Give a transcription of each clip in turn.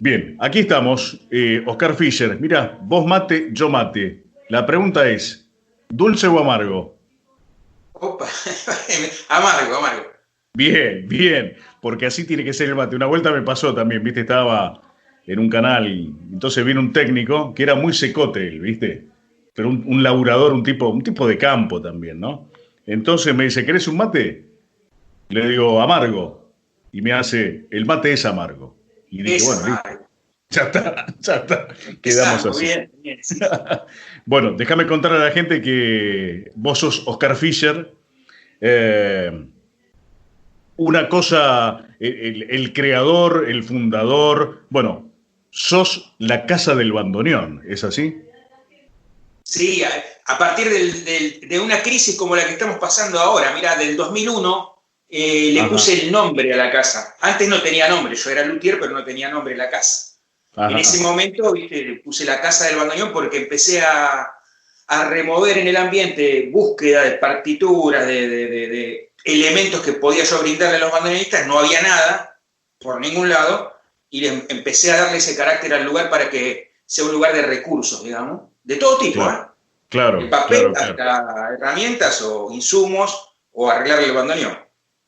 Bien, aquí estamos, Oscar Fischer. Mira, vos mate, yo mate. La pregunta es, ¿dulce o amargo? Opa, amargo, amargo. Bien, bien, porque así tiene que ser el mate. Una vuelta me pasó también, viste, estaba en un canal y entonces vino un técnico que era muy secote, él, viste, pero un laburador, un tipo de campo también, ¿no? Entonces me dice, ¿querés un mate? Le digo, amargo. Y me hace, el mate es amargo. Y dije, Es bueno, listo, amargo. ya está, quedamos Empezamos así. bien, bien, sí, sí. Bueno, déjame contar a la gente que vos sos Oscar Fischer. eh, una cosa, el creador, el fundador, bueno, sos la casa del bandoneón, ¿es así? Sí, a partir de una crisis como la que estamos pasando ahora, mira, del 2001 le Ajá, puse el nombre a la casa. Antes no tenía nombre, yo era luthier, pero no tenía nombre a la casa. En ese ajá, momento, viste, le puse la casa del bandoneón porque empecé a remover en el ambiente búsqueda de partituras, de elementos que podía yo brindarle a los bandoneonistas. No había nada por ningún lado y empecé a darle ese carácter al lugar para que sea un lugar de recursos, digamos, de todo tipo, claro, ¿eh? De claro, papel claro, claro, hasta herramientas o insumos o arreglarle el bandoneón.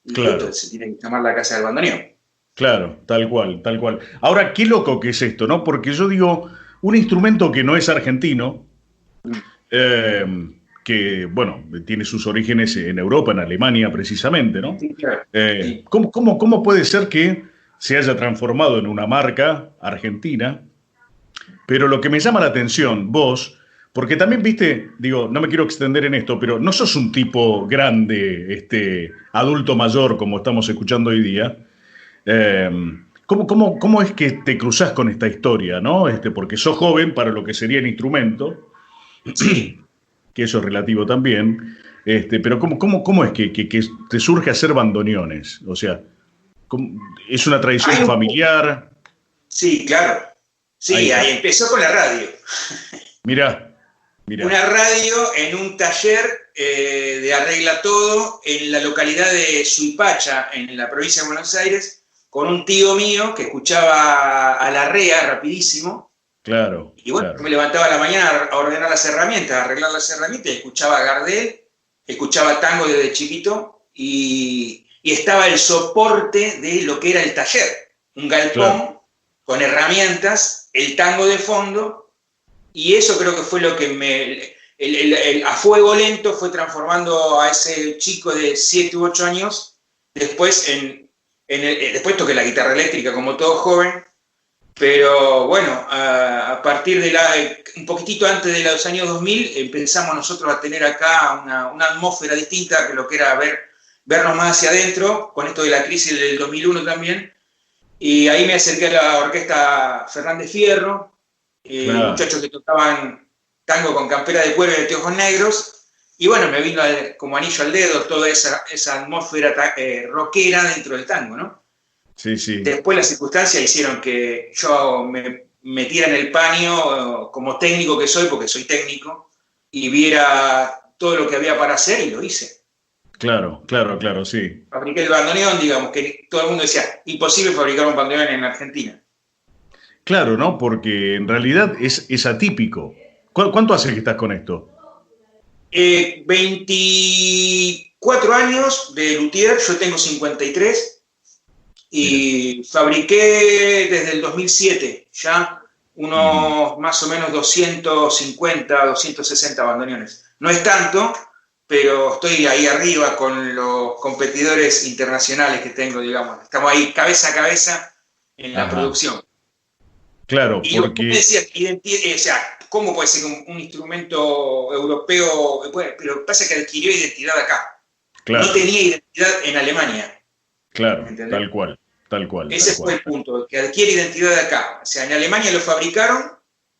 Y dije, esto claro. se tiene que llamar la casa del bandoneón. Claro, tal cual, tal cual. Ahora, qué loco que es esto, ¿no? Porque yo digo, un instrumento que no es argentino, eh, que, bueno, tiene sus orígenes en Europa, en Alemania precisamente, ¿no? Sí, claro. Sí. ¿Cómo puede ser que se haya transformado en una marca argentina? Pero lo que me llama la atención, vos, porque también viste, digo, no me quiero extender en esto, pero no sos un tipo grande, adulto mayor, como estamos escuchando hoy día. Eh, ¿cómo es que te cruzás con esta historia, ¿no? Porque sos joven para lo que sería el instrumento, Sí. que eso es relativo también, pero ¿cómo es que te surge hacer bandoneones? O sea, ¿es una tradición Hay un, familiar? sí, claro. Ahí Sí, ahí está. empezó con la radio. Mirá, mirá, Una radio en un taller de Arregla Todo en la localidad de Suipacha, en la provincia de Buenos Aires, con un tío mío que escuchaba a la REA rapidísimo. claro, Y bueno, yo claro, me levantaba a la mañana a ordenar las herramientas, a arreglar las herramientas, y escuchaba a Gardel, escuchaba tango desde chiquito, y estaba el soporte de lo que era el taller. Un claro, galpón con herramientas, el tango de fondo, y eso creo que fue lo que a fuego lento fue transformando a ese chico de 7 u 8 años, después, después toqué la guitarra eléctrica como todo joven, pero bueno, a partir un poquitito antes de los años 2000 empezamos nosotros a tener acá una atmósfera distinta que lo que era vernos más hacia adentro, con esto de la crisis del 2001 también, y ahí me acerqué a la orquesta Fernández Fierro, claro. muchachos que tocaban tango con campera de cuero y anteojos negros, y bueno, me vino como anillo al dedo toda esa atmósfera rockera dentro del tango, ¿no? Sí, sí. Después las circunstancias hicieron que yo me metiera en el paño como técnico que soy, porque soy técnico, y viera todo lo que había para hacer y lo hice. Claro, claro, claro, sí. Fabriqué el bandoneón, digamos, que todo el mundo decía, imposible fabricar un bandoneón en Argentina. Claro, ¿no? Porque en realidad es atípico. ¿Cuánto hace que estás con esto? 24 años de luthier, yo tengo 53 Mira. y fabriqué desde el 2007 ya Ujú. unos más o menos 250, 260 bandoneones. No es tanto, pero estoy ahí arriba con los competidores internacionales que tengo, digamos. Estamos ahí cabeza a cabeza en la Ajá. producción. Claro, Y vos me porque, decías, o sea, ¿cómo puede ser un instrumento europeo? Bueno, pero pasa que adquirió identidad acá. No claro, tenía identidad en Alemania, ¿me claro, entendés? tal cual, tal cual, tal Ese fue cual. el punto, que adquiere identidad acá. O sea, en Alemania lo fabricaron,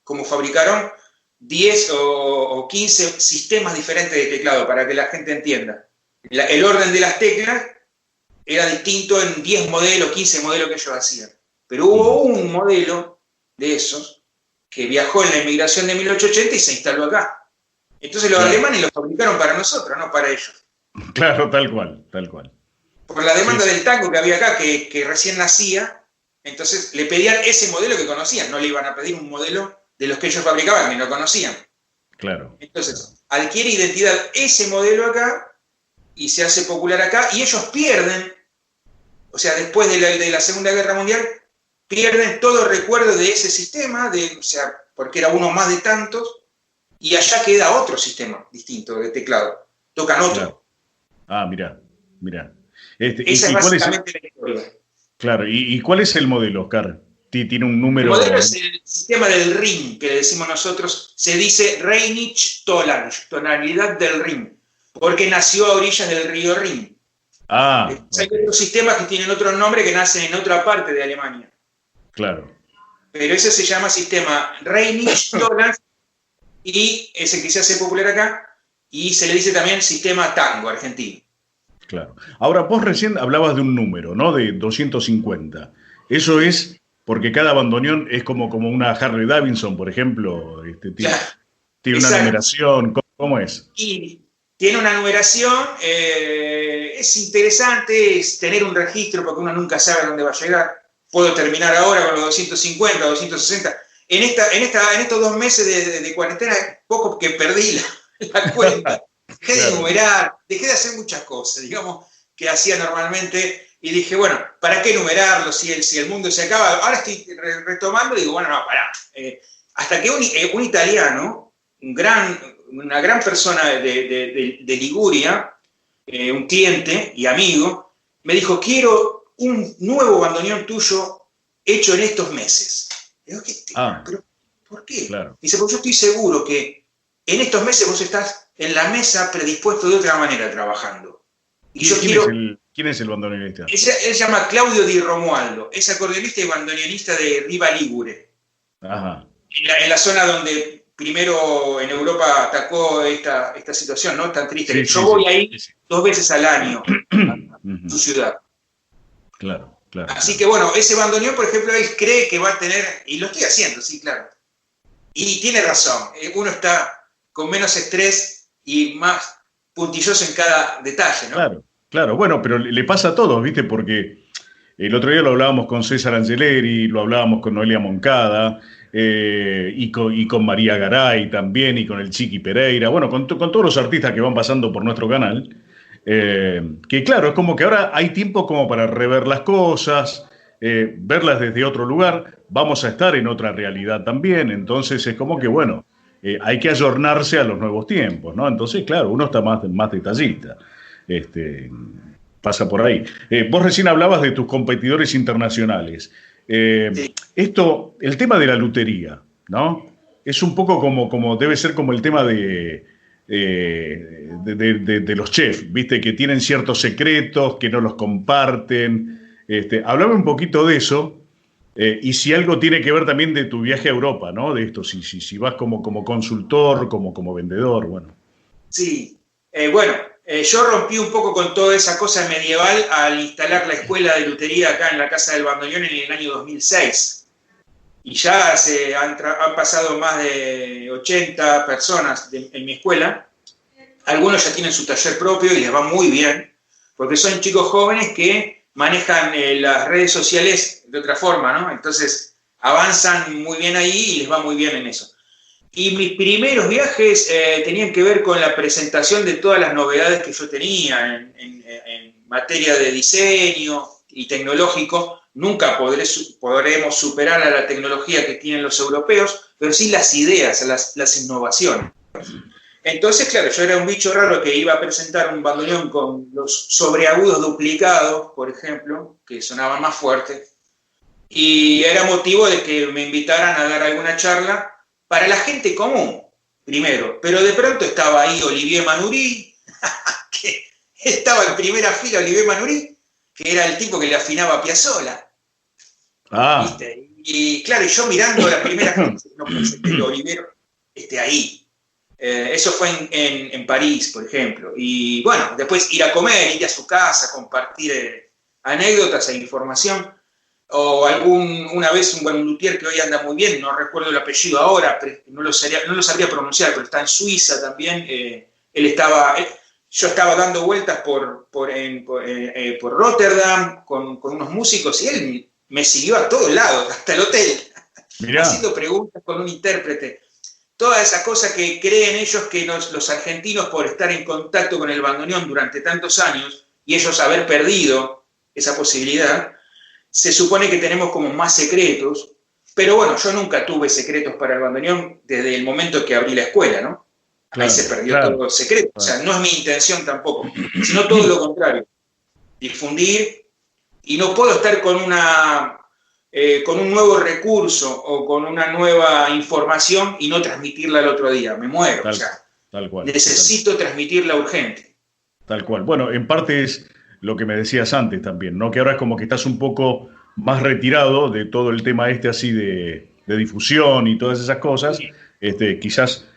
como fabricaron 10 o 15 sistemas diferentes de teclado, para que la gente entienda. El orden de las teclas era distinto en 10 modelos, 15 modelos que ellos hacían. Pero Ujú. hubo un modelo de esos que viajó en la inmigración de 1880 y se instaló acá. Entonces los Claro, alemanes lo fabricaron para nosotros, no para ellos. claro, tal cual, tal cual. Por la Sí, demanda sí. del tango que había acá, que recién nacía, Entonces le pedían ese modelo que conocían, no le iban a pedir un modelo de los que ellos fabricaban, que no conocían. Claro. Entonces, adquiere identidad ese modelo acá y se hace popular acá, y ellos pierden, o sea, después de la Segunda Guerra Mundial, pierden todo recuerdo de ese sistema, o sea, porque era uno más de tantos, y allá queda otro sistema distinto de teclado. Tocan otro. Claro. Ah, mirá. Esa es básicamente la historia. Claro, ¿y cuál es el modelo, Oscar? Tiene un número... El modelo es el sistema del Rin, que le decimos nosotros, se dice Rheinich-Tolange, tonalidad del Rin, porque nació a orillas del río Rin. Hay otros sistemas que tienen otro nombre que nacen en otra parte de Alemania. Claro. Pero ese se llama sistema Rheinich-Tolange y es el que se hace popular acá, y se le dice también sistema tango argentino. Claro. Ahora, vos recién hablabas de un número, ¿no? De 250. Eso es porque cada bandoneón es como una Harley Davidson, por ejemplo. Tiene una numeración. ¿Cómo es? Y tiene una numeración. Es interesante tener un registro porque uno nunca sabe dónde va a llegar. Puedo terminar ahora con los 250, 260. En estos 2 meses de cuarentena, poco que perdí la cuenta. Dejé de numerar, dejé de hacer muchas cosas, digamos, que hacía normalmente, y dije, bueno, ¿para qué numerarlo si el mundo se acaba? Ahora estoy retomando y digo, bueno, no, pará. Hasta que un italiano, una gran persona de Liguria, un cliente y amigo, me dijo, quiero un nuevo bandoneón tuyo hecho en estos meses. Digo, ¿pero por qué? Claro. Dice, porque yo estoy seguro que en estos meses vos estás en la mesa predispuesto de otra manera trabajando. Y yo ¿Quién es el bandoneonista? Él se llama Claudio Di Romualdo, es acordeonista y bandoneonista de Riva Ligure. Ajá. En la zona donde primero en Europa atacó esta situación, ¿no? Tan triste. Yo voy ahí 2 veces al año a su ciudad. Claro. Así que bueno, ese bandoneón, por ejemplo, él cree que va a tener, y lo estoy haciendo, sí, claro. Y tiene razón, uno está con menos estrés y más puntilloso en cada detalle, ¿no? Claro. Bueno, pero le pasa a todos, ¿viste? Porque el otro día lo hablábamos con César Angeleri, lo hablábamos con Noelia Moncada, y con María Garay también, y con el Chiqui Pereira, bueno, con todos los artistas que van pasando por nuestro canal, que claro, es como que ahora hay tiempo como para rever las cosas, verlas desde otro lugar, vamos a estar en otra realidad también, entonces es como que, bueno, hay que ayornarse a los nuevos tiempos, ¿no? Entonces, claro, uno está más detallista, pasa por ahí. Vos recién hablabas de tus competidores internacionales. Sí. El tema de la lutería, ¿no? Es un poco como debe ser como el tema de los chefs, ¿viste? Que tienen ciertos secretos, que no los comparten. Hablame un poquito de eso, y si algo tiene que ver también de tu viaje a Europa, ¿no? De esto, si vas como consultor, como vendedor, bueno. Sí, yo rompí un poco con toda esa cosa medieval al instalar la escuela de lutería acá en la Casa del Bandoneón en el año 2006. Y ya han pasado más de 80 personas en mi escuela. Algunos ya tienen su taller propio y les va muy bien, porque son chicos jóvenes que manejan las redes sociales de otra forma, ¿no? Entonces avanzan muy bien ahí y les va muy bien en eso. Y mis primeros viajes tenían que ver con la presentación de todas las novedades que yo tenía en materia de diseño y tecnológico. Nunca podremos superar a la tecnología que tienen los europeos, pero sí las ideas, las innovaciones. Entonces, claro, yo era un bicho raro que iba a presentar un bandoneón con los sobreagudos duplicados, por ejemplo, que sonaban más fuerte, y era motivo de que me invitaran a dar alguna charla para la gente común, primero. Pero de pronto estaba ahí Olivier Manoury, que estaba en primera fila Olivier Manoury, que era el tipo que le afinaba a Piazzolla. ¿Viste? Y claro, y yo mirando la primera gente, no pensé que Olivier esté ahí. Eso fue en París, por ejemplo. Y bueno, después ir a comer, ir a su casa, compartir anécdotas e información. O una vez un buen luthier que hoy anda muy bien, no recuerdo el apellido ahora, no lo sabría pronunciar, pero está en Suiza también. Yo estaba dando vueltas por Rotterdam con unos músicos y él me siguió a todos lados, hasta el hotel, Mirá. haciendo preguntas con un intérprete. Toda esa cosa que creen ellos que los argentinos, por estar en contacto con el bandoneón durante tantos años, y ellos haber perdido esa posibilidad, se supone que tenemos como más secretos, pero bueno, yo nunca tuve secretos para el bandoneón desde el momento que abrí la escuela, ¿no? Claro, ahí se perdió claro, todo el secreto. O sea, no es mi intención tampoco, sino todo lo contrario. Difundir, y no puedo estar con un nuevo recurso o con una nueva información y no transmitirla al otro día. Me muero. Tal cual. Necesito transmitirla urgente. Tal cual. Bueno, en parte es lo que me decías antes también, ¿no? Que ahora es como que estás un poco más retirado de todo el tema este así de difusión y todas esas cosas. Quizás,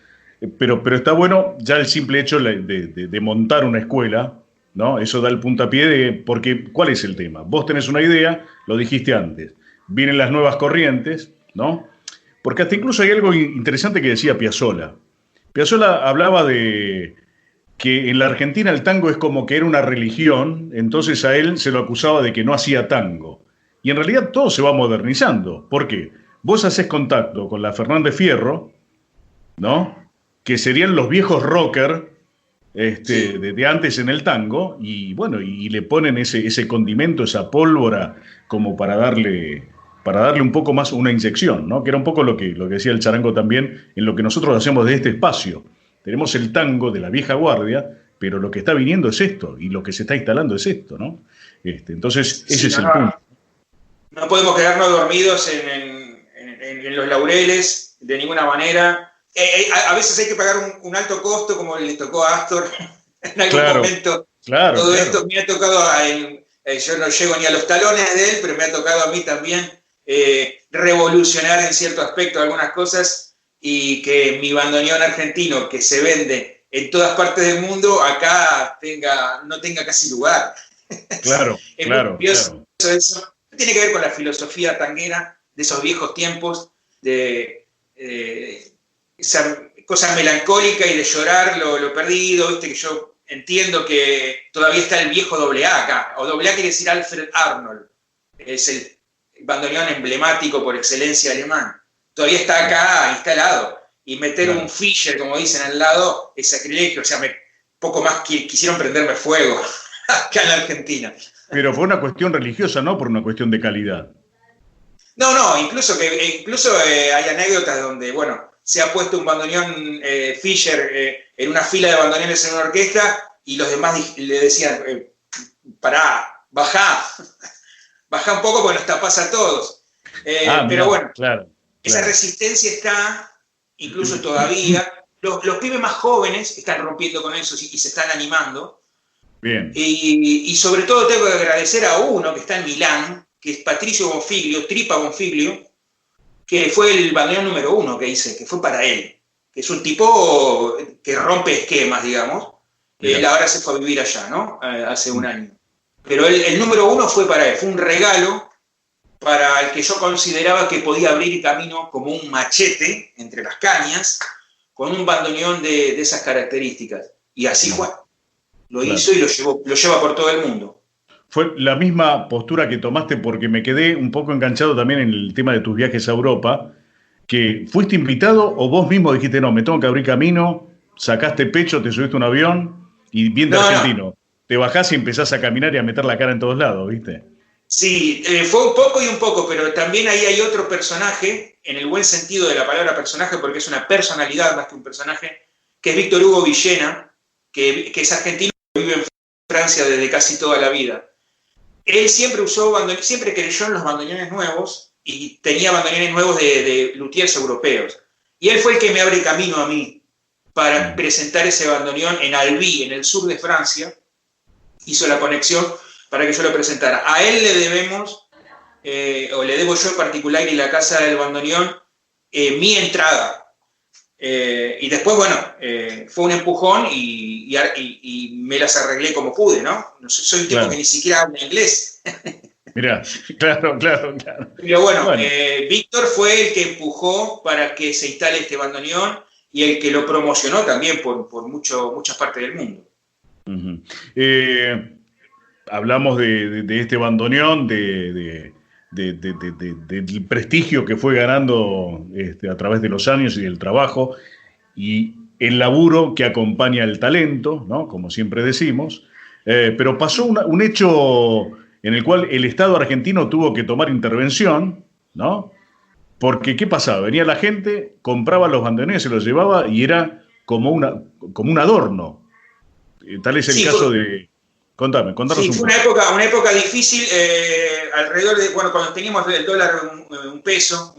pero está bueno ya el simple hecho de montar una escuela, ¿no? Eso da el puntapié porque ¿cuál es el tema? Vos tenés una idea, lo dijiste antes, vienen las nuevas corrientes, ¿no? Porque hasta incluso hay algo interesante que decía Piazzolla. Piazzolla hablaba de que en la Argentina el tango es como que era una religión, entonces a él se lo acusaba de que no hacía tango. Y en realidad todo se va modernizando. ¿Por qué? Vos haces contacto con la Fernández Fierro, ¿no? Que serían los viejos rocker de antes en el tango, y bueno, y le ponen ese condimento, esa pólvora, como para darle un poco más una inyección, ¿no? Que era un poco lo que decía el charango también, en lo que nosotros hacemos de este espacio. Tenemos el tango de la vieja guardia, pero lo que está viniendo es esto, y lo que se está instalando es esto, ¿no? Entonces, ese es el punto. No podemos quedarnos dormidos en los laureles, de ninguna manera. A veces hay que pagar un alto costo, como le tocó a Astor en algún momento. Todo esto me ha tocado, yo no llego ni a los talones de él, pero me ha tocado a mí también revolucionar en cierto aspecto algunas cosas, y que mi bandoneón argentino, que se vende en todas partes del mundo, acá no tenga casi lugar. Claro. Eso tiene que ver con la filosofía tanguera de esos viejos tiempos, de esa cosa melancólica y de llorar lo perdido, ¿viste? Que yo entiendo que todavía está el viejo AA acá, o AA quiere decir Alfred Arnold, es el bandoneón emblemático por excelencia alemán. Todavía está acá instalado, y meter un Fischer, como dicen, al lado es sacrilegio. O sea, poco más quisieron prenderme fuego acá en la Argentina. Pero fue una cuestión religiosa, no por una cuestión de calidad. No, incluso hay anécdotas donde, bueno, se ha puesto un bandoneón Fischer en una fila de bandoneones en una orquesta, y los demás le decían, pará, bajá un poco porque nos tapás a todos. Pero bueno, claro. Esa resistencia está, incluso todavía. Los pibes más jóvenes están rompiendo con eso y se están animando. Bien. Y sobre todo tengo que agradecer a uno que está en Milán, que es Patricio Bonfiglio, Tripa Bonfiglio, que fue el bandoneón número 1 que hice, que fue para él. Que es un tipo que rompe esquemas, digamos. Él ahora se fue a vivir allá, ¿no? Hace un año. Pero el número 1 fue para él, fue un regalo para el que yo consideraba que podía abrir camino como un machete entre las cañas, con un bandoneón de esas características. Y así fue. Lo hizo y lo lleva por todo el mundo. Fue la misma postura que tomaste, porque me quedé un poco enganchado también en el tema de tus viajes a Europa, que fuiste invitado o vos mismo dijiste, no, me tengo que abrir camino, sacaste pecho, te subiste a un avión y bien de argentino. Te bajás y empezás a caminar y a meter la cara en todos lados, ¿viste? Sí, fue un poco y un poco, pero también ahí hay otro personaje, en el buen sentido de la palabra personaje, porque es una personalidad más que un personaje, que es Víctor Hugo Villena, que es argentino, que vive en Francia desde casi toda la vida. Él siempre siempre creyó en los bandoneones nuevos, y tenía bandoneones nuevos de luthiers europeos. Y él fue el que me abre camino a mí para presentar ese bandoneón en Albi, en el sur de Francia. Hizo la conexión para que yo lo presentara. A él le debemos, o le debo yo en particular, y la Casa del Bandoneón, mi entrada. Y después, bueno, fue un empujón y me las arreglé como pude, ¿no? Soy un tipo que ni siquiera habla inglés. Mirá, claro. Pero bueno. Víctor fue el que empujó para que se instale este bandoneón, y el que lo promocionó también por muchas partes del mundo. Hablamos de este bandoneón, de del prestigio que fue ganando a través de los años y del trabajo y el laburo que acompaña el talento, ¿no? Como siempre decimos, pero pasó un hecho en el cual el Estado argentino tuvo que tomar intervención, ¿no? Porque, ¿qué pasaba? Venía la gente, compraba los bandoneones, se los llevaba y era como un adorno. Tal es el Sí, caso de... Contanos sí, un fue poco. una época difícil, alrededor de, bueno, cuando teníamos el dólar un peso,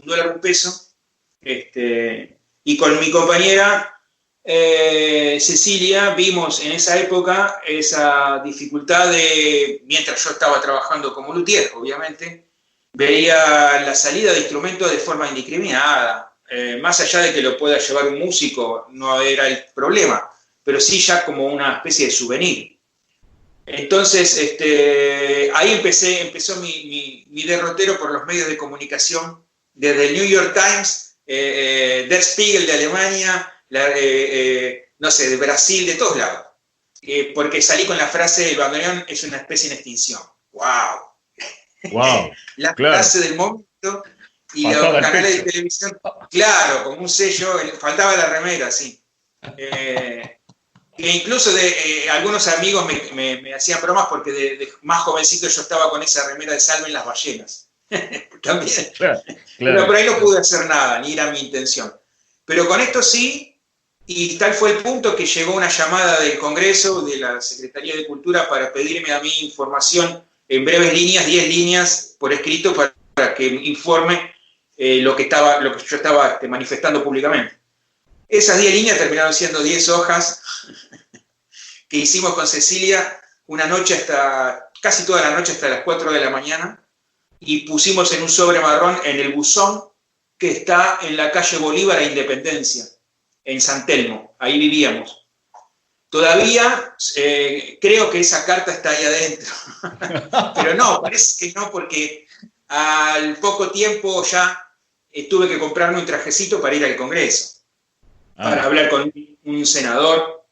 y con mi compañera Cecilia vimos en esa época esa dificultad de, mientras yo estaba trabajando como luthier, obviamente, veía la salida de instrumentos de forma indiscriminada. Más allá de que lo pueda llevar un músico, no era el problema, pero sí ya como una especie de souvenir. Entonces, ahí empezó mi derrotero por los medios de comunicación, desde el New York Times, Der Spiegel de Alemania, no sé, de Brasil, de todos lados. Porque salí con la frase, el bandoneón es una especie en extinción. ¡Wow! Wow, La claro. frase del momento, y los Faltaba el canales pecho. de televisión, claro, como un sello, faltaba la remera, sí. Que incluso algunos amigos me hacían bromas porque de más jovencito yo estaba con esa remera de Salven las ballenas. También. Claro, Pero claro. por ahí no pude hacer nada, ni era mi intención. Pero con esto sí, y tal fue el punto que llegó una llamada del Congreso, de la Secretaría de Cultura, para pedirme a mí información en breves líneas, 10 líneas por escrito, para que informe lo que yo estaba manifestando públicamente. Esas 10 líneas terminaron siendo 10 hojas que hicimos con Cecilia una noche casi toda la noche hasta las 4 de la mañana, y pusimos en un sobre marrón en el buzón que está en la calle Bolívar e Independencia, en San Telmo, ahí vivíamos. Todavía creo que esa carta está ahí adentro, pero no, parece que no, porque al poco tiempo ya tuve que comprarme un trajecito para ir al Congreso, para hablar con un senador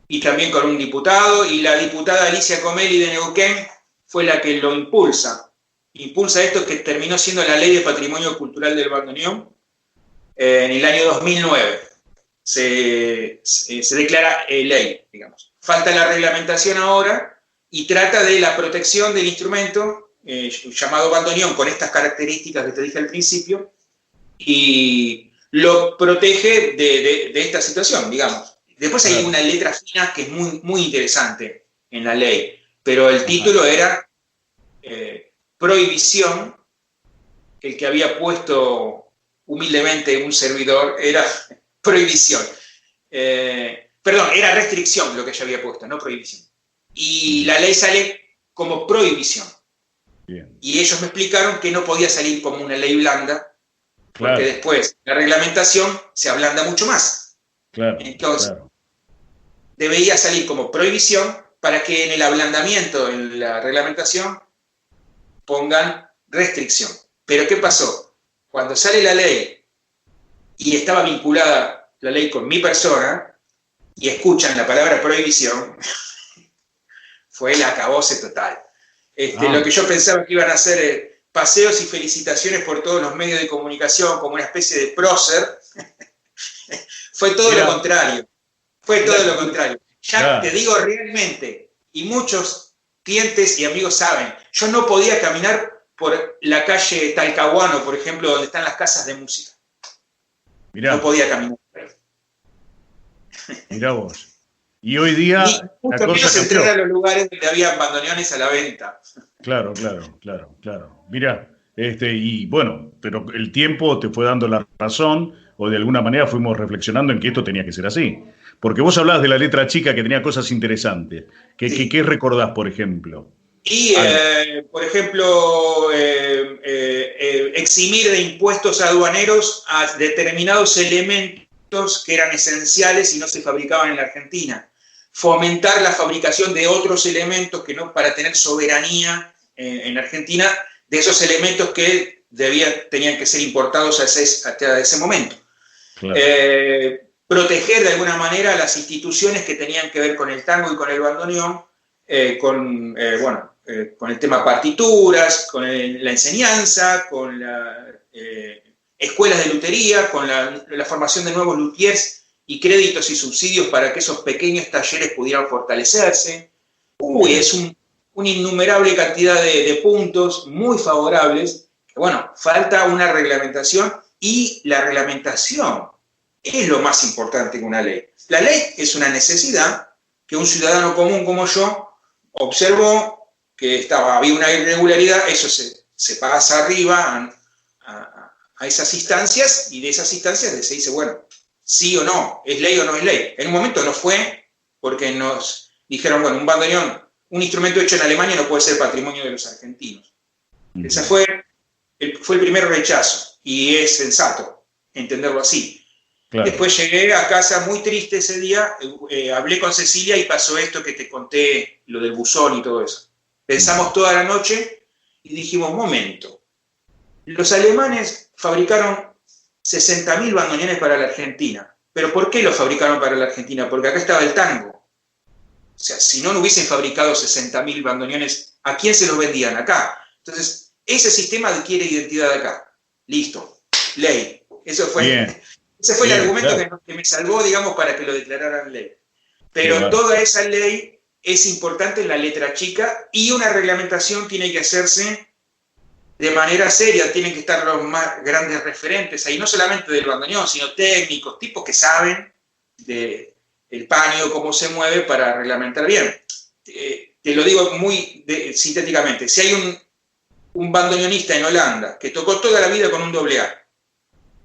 y también con un diputado, y la diputada Alicia Comelli de Neuquén fue la que lo impulsa. Impulsa esto que terminó siendo la Ley de Patrimonio Cultural del Bandoneón en el año 2009. Se declara ley, digamos. Falta la reglamentación ahora y trata de la protección del instrumento llamado bandoneón con estas características que te dije al principio, y lo protege de esta situación, digamos. Después hay una letra fina que es muy, muy interesante en la ley, pero el título era prohibición, el que había puesto humildemente un servidor era prohibición. Perdón, era restricción lo que yo había puesto, no prohibición. Y la ley sale como prohibición. Bien. Y ellos me explicaron que no podía salir como una ley blanda, porque después la reglamentación se ablanda mucho más. Entonces, debería salir como prohibición para que en el ablandamiento, en la reglamentación, pongan restricción. Pero ¿qué pasó? Cuando sale la ley y estaba vinculada la ley con mi persona y escuchan la palabra prohibición, fue el acabose total. Lo que yo pensaba que iban a hacer paseos y felicitaciones por todos los medios de comunicación como una especie de prócer, fue todo lo contrario. Fue todo lo contrario. Ya te digo realmente, y muchos clientes y amigos saben, yo no podía caminar por la calle Talcahuano, por ejemplo, donde están las casas de música. No podía caminar. Mirá vos. Y hoy día... Ni mucho menos entrar a los lugares donde había bandoneones a la venta. Claro. Mirá, y bueno, pero el tiempo te fue dando la razón, o de alguna manera fuimos reflexionando en que esto tenía que ser así. Porque vos hablabas de la letra chica que tenía cosas interesantes. ¿Qué recordás, por ejemplo? Y, por ejemplo, eximir de impuestos aduaneros a determinados elementos que eran esenciales y no se fabricaban en la Argentina. Fomentar la fabricación de otros elementos que no, para tener soberanía en Argentina de esos elementos que tenían que ser importados hasta ese momento. Claro. Proteger de alguna manera las instituciones que tenían que ver con el tango y con el bandoneón, con el tema partituras, con la enseñanza, con las escuelas de lutería, con la formación de nuevos luthiers y créditos y subsidios para que esos pequeños talleres pudieran fortalecerse. Es una innumerable cantidad de puntos muy favorables. Bueno, falta una reglamentación, y la reglamentación es lo más importante que una ley. La ley es una necesidad que un ciudadano común como yo observó que había una irregularidad, eso se pasa arriba a esas instancias, y de esas instancias se dice, bueno, sí o no, es ley o no es ley. En un momento no fue, porque nos dijeron, bueno, un bandoneón, un instrumento hecho en Alemania no puede ser patrimonio de los argentinos. Ese fue el primer rechazo, y es sensato entenderlo así. Claro. Después llegué a casa muy triste ese día, hablé con Cecilia y pasó esto que te conté, lo del buzón y todo eso. Pensamos toda la noche y dijimos, momento, los alemanes fabricaron 60.000 bandoneones para la Argentina. ¿Pero por qué los fabricaron para la Argentina? Porque acá estaba el tango. O sea, si no hubiesen fabricado 60.000 bandoneones, ¿a quién se los vendían? Acá. Entonces, ese sistema adquiere identidad acá. Listo. Ley. Ese fue el argumento, claro, que me salvó, digamos, para que lo declararan ley. Pero claro, toda esa ley es importante en la letra chica, y una reglamentación tiene que hacerse de manera seria. Tienen que estar los más grandes referentes ahí, no solamente del bandoneón, sino técnicos, tipos que saben el paño, cómo se mueve, para reglamentar bien. Te lo digo muy sintéticamente. Si hay un bandoneonista en Holanda que tocó toda la vida con un AA,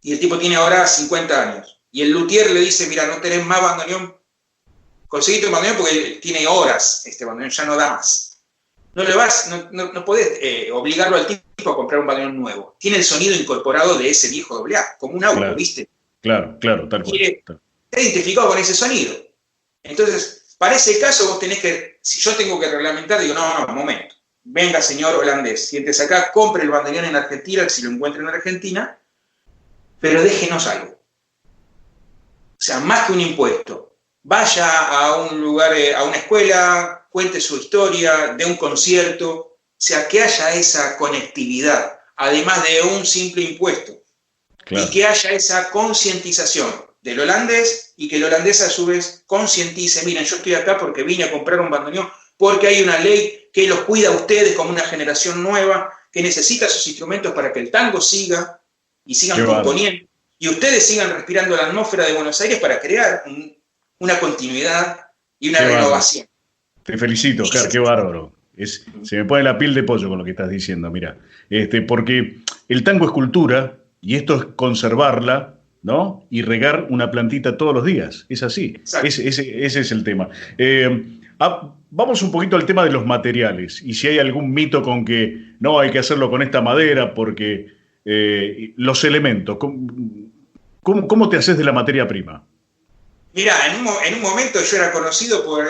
y el tipo tiene ahora 50 años, y el luthier le dice, mira, no tenés más bandoneón, conseguiste un bandoneón porque tiene horas, este bandoneón ya no da más. No podés obligarlo al tipo a comprar un bandoneón nuevo. Tiene el sonido incorporado de ese viejo AA, como un auto, claro, ¿viste? Claro, tal cual. Está identificado con ese sonido. Entonces, para ese caso vos tenés que, si yo tengo que reglamentar, digo, no, un momento. Venga, señor holandés, siéntese acá, compre el bandoneón en Argentina, si lo encuentra en Argentina, pero déjenos algo. O sea, más que un impuesto. Vaya a un lugar, a una escuela, cuente su historia, dé un concierto, o sea, que haya esa conectividad, además de un simple impuesto. Claro. Y que haya esa concientización del holandés, y que el holandés a su vez concientice, miren, yo estoy acá porque vine a comprar un bandoneón, porque hay una ley que los cuida a ustedes como una generación nueva, que necesita sus instrumentos para que el tango siga, y sigan componiendo, y ustedes sigan respirando la atmósfera de Buenos Aires para crear una continuidad y una renovación. Te felicito, Oscar, qué bárbaro. Se me pone la piel de pollo con lo que estás diciendo, mira. Porque el tango es cultura, y esto es conservarla, ¿no? Y regar una plantita todos los días. Es así. Ese es el tema. Vamos un poquito al tema de los materiales, y si hay algún mito con que no hay que hacerlo con esta madera, porque los elementos, ¿cómo te haces de la materia prima? Mirá, en un momento yo era conocido por...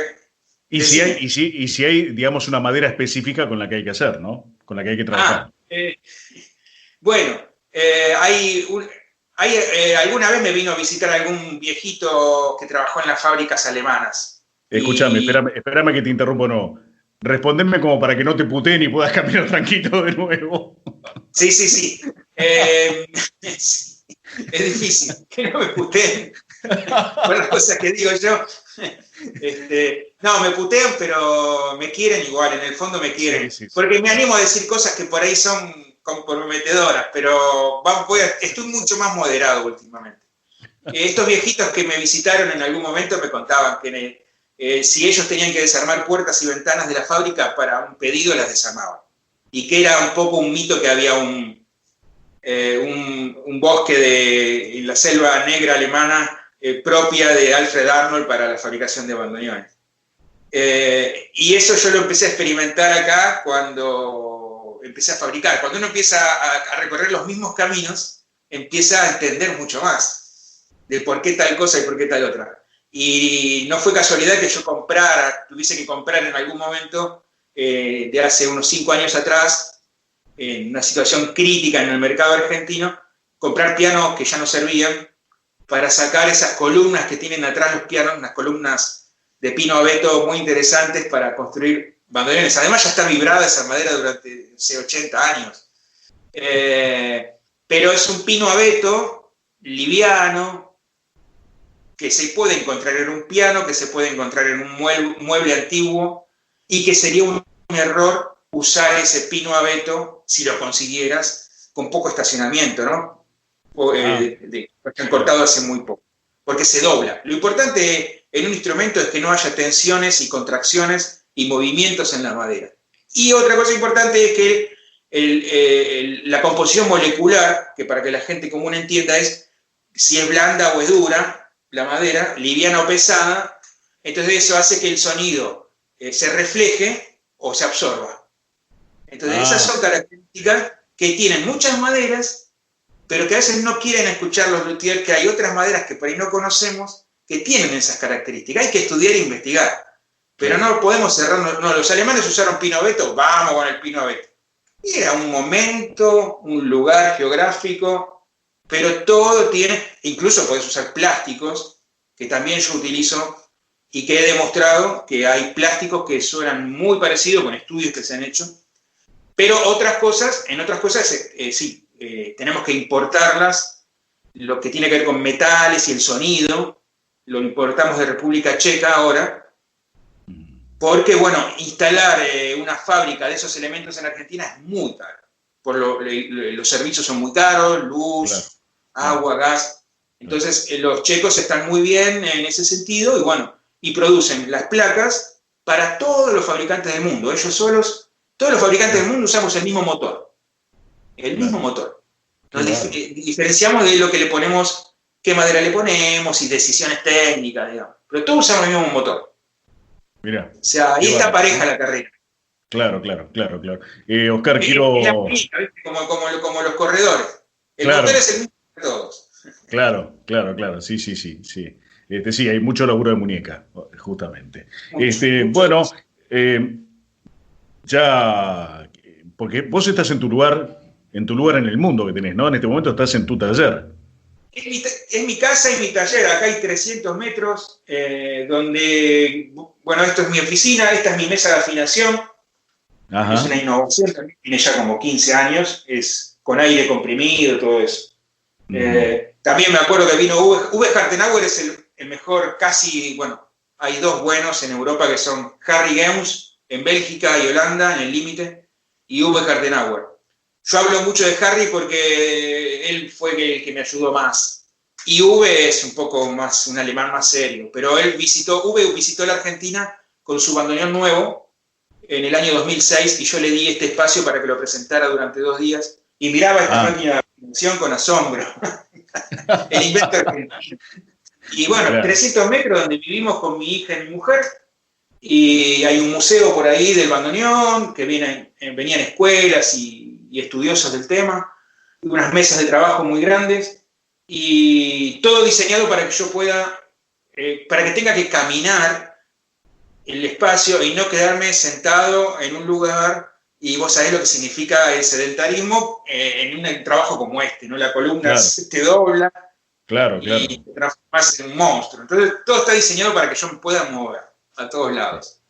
Y si hay, digamos, una madera específica con la que hay que hacer, ¿no? Con la que hay que trabajar. Alguna vez me vino a visitar algún viejito que trabajó en las fábricas alemanas. Escúchame, espérame que te interrumpo, no. Respondeme como para que no te puteen y puedas caminar tranquilo de nuevo. Sí. Es difícil que no me puteen por las cosas que digo yo. No, me putean, pero me quieren igual, en el fondo me quieren. Sí. Porque me animo a decir cosas que por ahí son comprometedoras, pero estoy mucho más moderado últimamente. Estos viejitos que me visitaron en algún momento me contaban que si ellos tenían que desarmar puertas y ventanas de la fábrica para un pedido, las desarmaban. Y que era un poco un mito que había un bosque en la selva negra alemana propia de Alfred Arnold para la fabricación de bandoneones. Y eso yo lo empecé a experimentar acá cuando empecé a fabricar. Cuando uno empieza a recorrer los mismos caminos, empieza a entender mucho más de por qué tal cosa y por qué tal otra. Y no fue casualidad que yo tuviese que comprar en algún momento, de hace unos 5 años atrás, en una situación crítica en el mercado argentino, comprar pianos que ya no servían, para sacar esas columnas que tienen atrás los pianos, unas columnas de pino abeto muy interesantes para construir bandoneones. Además ya está vibrada esa madera durante 80 años. Pero es un pino abeto, liviano, que se puede encontrar en un piano, que se puede encontrar en un mueble antiguo, y que sería un error usar ese pino abeto, si lo consiguieras, con poco estacionamiento, ¿no? Porque han cortado hace muy poco, porque se dobla. Lo importante en un instrumento es que no haya tensiones y contracciones y movimientos en la madera. Y otra cosa importante es que la composición molecular, que para que la gente común entienda es si es blanda o es dura la madera, liviana o pesada, entonces eso hace que el sonido se refleje o se absorba. Entonces esas son características que tienen muchas maderas, pero que a veces no quieren escuchar los luthiers, que hay otras maderas que por ahí no conocemos que tienen esas características. Hay que estudiar e investigar, pero no podemos cerrarnos. No, los alemanes usaron pino abeto, vamos con el pino abeto. Y era un momento, un lugar geográfico, pero todo tiene, incluso podés usar plásticos, que también yo utilizo, y que he demostrado que hay plásticos que suenan muy parecidos con estudios que se han hecho, pero en otras cosas sí, tenemos que importarlas, lo que tiene que ver con metales y el sonido, lo importamos de República Checa ahora, porque, bueno, instalar una fábrica de esos elementos en Argentina es muy caro. Los servicios son muy caros, luz, agua, gas. Entonces, los checos están muy bien en ese sentido y, bueno, y producen las placas para todos los fabricantes del mundo. Ellos solos, todos los fabricantes del mundo usamos el mismo motor. El mismo motor. Nos diferenciamos de lo que le ponemos, qué madera le ponemos y decisiones técnicas, digamos. Pero todos usamos el mismo motor. Mirá. O sea, ahí está pareja la carrera. Claro. Oscar, quiero... Es la única, ¿viste? Como los corredores. El motor es el mismo para todos. Claro. Sí. Sí, hay mucho laburo de muñeca, justamente. Mucho. Bueno, ya... Porque vos estás en tu lugar en el mundo que tenés, ¿no? En este momento estás en tu taller. Es mi casa y mi taller. Acá hay 300 metros, donde, bueno, esto es mi oficina, esta es mi mesa de afinación. Ajá. Es una innovación, también tiene ya como 15 años, es con aire comprimido, todo eso. También me acuerdo que vino Uwe Hartenauer, es el mejor, casi, bueno, hay dos buenos en Europa que son Harry Gems, en Bélgica y Holanda, en el límite, y Uwe Hartenauer. Yo hablo mucho de Harry porque él fue el que me ayudó más. Y Uwe es un poco más, un alemán más serio. Pero Uwe visitó la Argentina con su bandoneón nuevo en el año 2006 y yo le di este espacio para que lo presentara durante 2 días. Y miraba esta máquina de afinación con asombro. El invento argentino. Y bueno, 300 metros donde vivimos con mi hija y mi mujer. Y hay un museo por ahí del bandoneón, que venían escuelas y estudiosos del tema, y unas mesas de trabajo muy grandes, y todo diseñado para que yo pueda, para que tenga que caminar el espacio y no quedarme sentado en un lugar, y vos sabés lo que significa el sedentarismo en un trabajo como este, ¿no? La columna te dobla y te transformas en un monstruo. Entonces todo está diseñado para que yo me pueda mover a todos lados.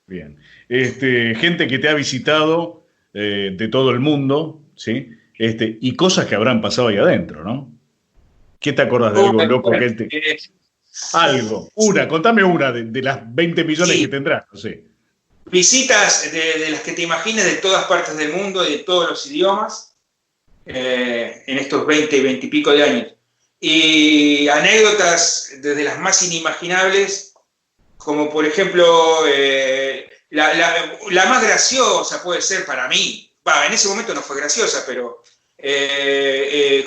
Bien. Gente que te ha visitado de todo el mundo, ¿sí? Y cosas que habrán pasado ahí adentro, ¿no? ¿Qué te acordás de algo loco que algo, contame una de las 20 millones que tendrás, no sé. Visitas de las que te imagines de todas partes del mundo, de todos los idiomas, en estos 20 y pico de años. Y anécdotas desde las más inimaginables, como por ejemplo, la más graciosa puede ser para mí, en ese momento no fue graciosa, pero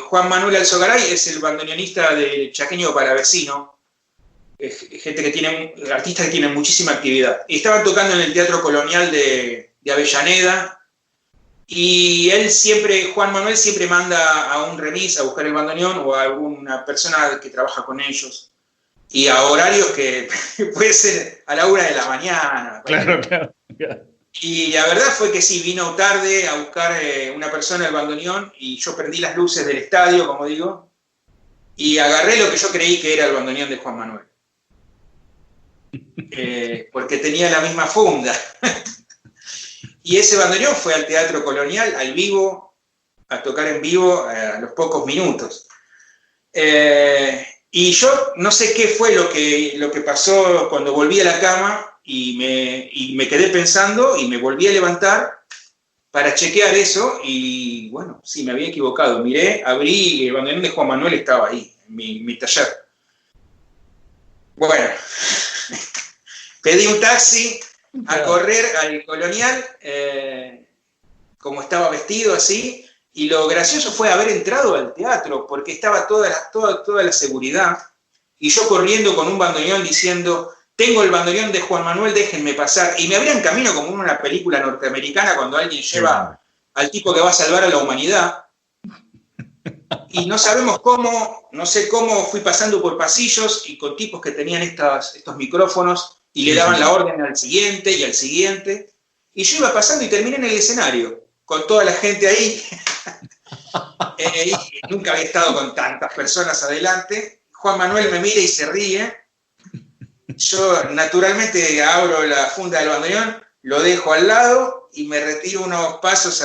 Juan Manuel Alzogaray es el bandoneonista del Chaqueño Palavecino, gente que tiene, artistas que tienen muchísima actividad. Y estaban tocando en el Teatro Colonial de Avellaneda, y Juan Manuel siempre manda a un remis a buscar el bandoneón o a alguna persona que trabaja con ellos. Y a horarios que puede ser a la 1 de la mañana. Claro. Y la verdad fue que sí, vino tarde a buscar una persona el bandoneón y yo prendí las luces del estadio, como digo, y agarré lo que yo creí que era el bandoneón de Juan Manuel. Porque tenía la misma funda. Y ese bandoneón fue al Teatro Colonial, al vivo, a tocar en vivo a los pocos minutos. Y yo no sé qué fue lo que pasó cuando volví a la cama y me quedé pensando y me volví a levantar para chequear eso y bueno, sí, me había equivocado. Miré, abrí y el bandoneón de Juan Manuel estaba ahí, en mi taller. Bueno, pedí un taxi a correr al Colonial, como estaba vestido así, y lo gracioso fue haber entrado al teatro, porque estaba toda la seguridad, y yo corriendo con un bandoneón diciendo, tengo el bandoneón de Juan Manuel, déjenme pasar, y me abrían camino como en una película norteamericana cuando alguien lleva al tipo que va a salvar a la humanidad, y no sabemos cómo, no sé cómo fui pasando por pasillos y con tipos que tenían estos micrófonos y le daban la orden al siguiente y al siguiente. Y yo iba pasando y terminé en el escenario, con toda la gente ahí. Nunca había estado con tantas personas adelante. Juan Manuel me mira y se ríe. Yo naturalmente abro la funda del bandoneón, lo dejo al lado y me retiro unos pasos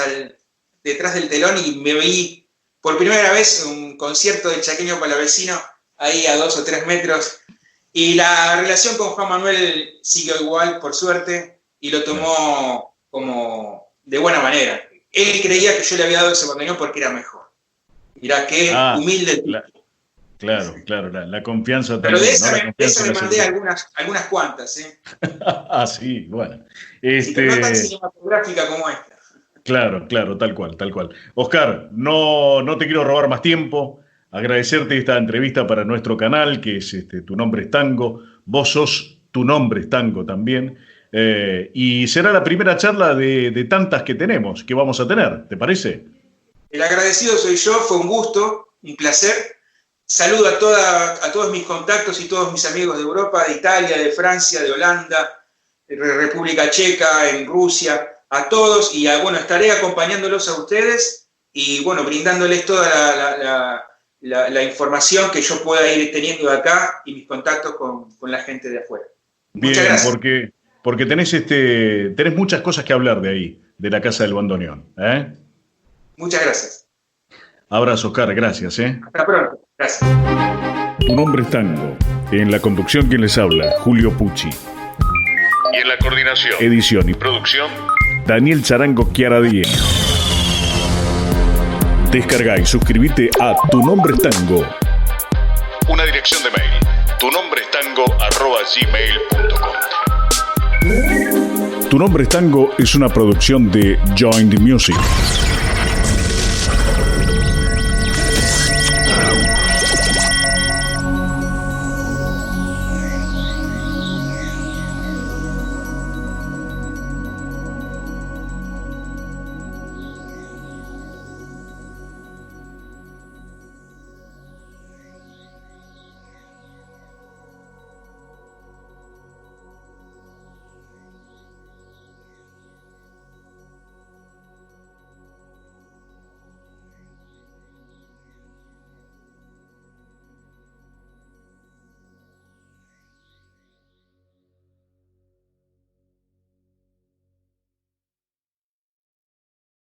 detrás del telón y me vi por primera vez un concierto del Chaqueño Palavecino ahí a 2 o 3 metros. Y la relación con Juan Manuel siguió igual, por suerte, y lo tomó como de buena manera. Él creía que yo le había dado ese bandoneón porque era mejor. Mirá qué humilde. Claro, la confianza también. Pero de esa me mandé algunas cuantas. Sí, bueno. Pero no tan cinematográfica como esta. Claro, tal cual. Oscar, no te quiero robar más tiempo. Agradecerte esta entrevista para nuestro canal, que es Tu Nombre es Tango. Vos sos Tu Nombre es Tango también. Y será la primera charla de tantas que tenemos, que vamos a tener, ¿te parece? El agradecido soy yo, fue un gusto, un placer. Saludo a todos mis contactos y todos mis amigos de Europa, de Italia, de Francia, de Holanda, de República Checa, en Rusia, a todos. Y bueno, estaré acompañándolos a ustedes y bueno, brindándoles toda la información que yo pueda ir teniendo de acá y mis contactos con la gente de afuera. Bien, muchas gracias. Porque tenés muchas cosas que hablar de ahí, de la Casa del Bandoneón. Muchas gracias. Abrazo, Oscar, gracias. Hasta pronto, gracias. Tu Nombre es Tango. En la conducción, quien les habla, Julio Pucci. Y en la coordinación, edición y producción, Daniel Charango Chiaradía. Descarga y suscríbete a Tu Nombre es Tango. Una dirección de mail: tunombriestango@gmail.com. Tu Nombre es Tango es una producción de Join the Music.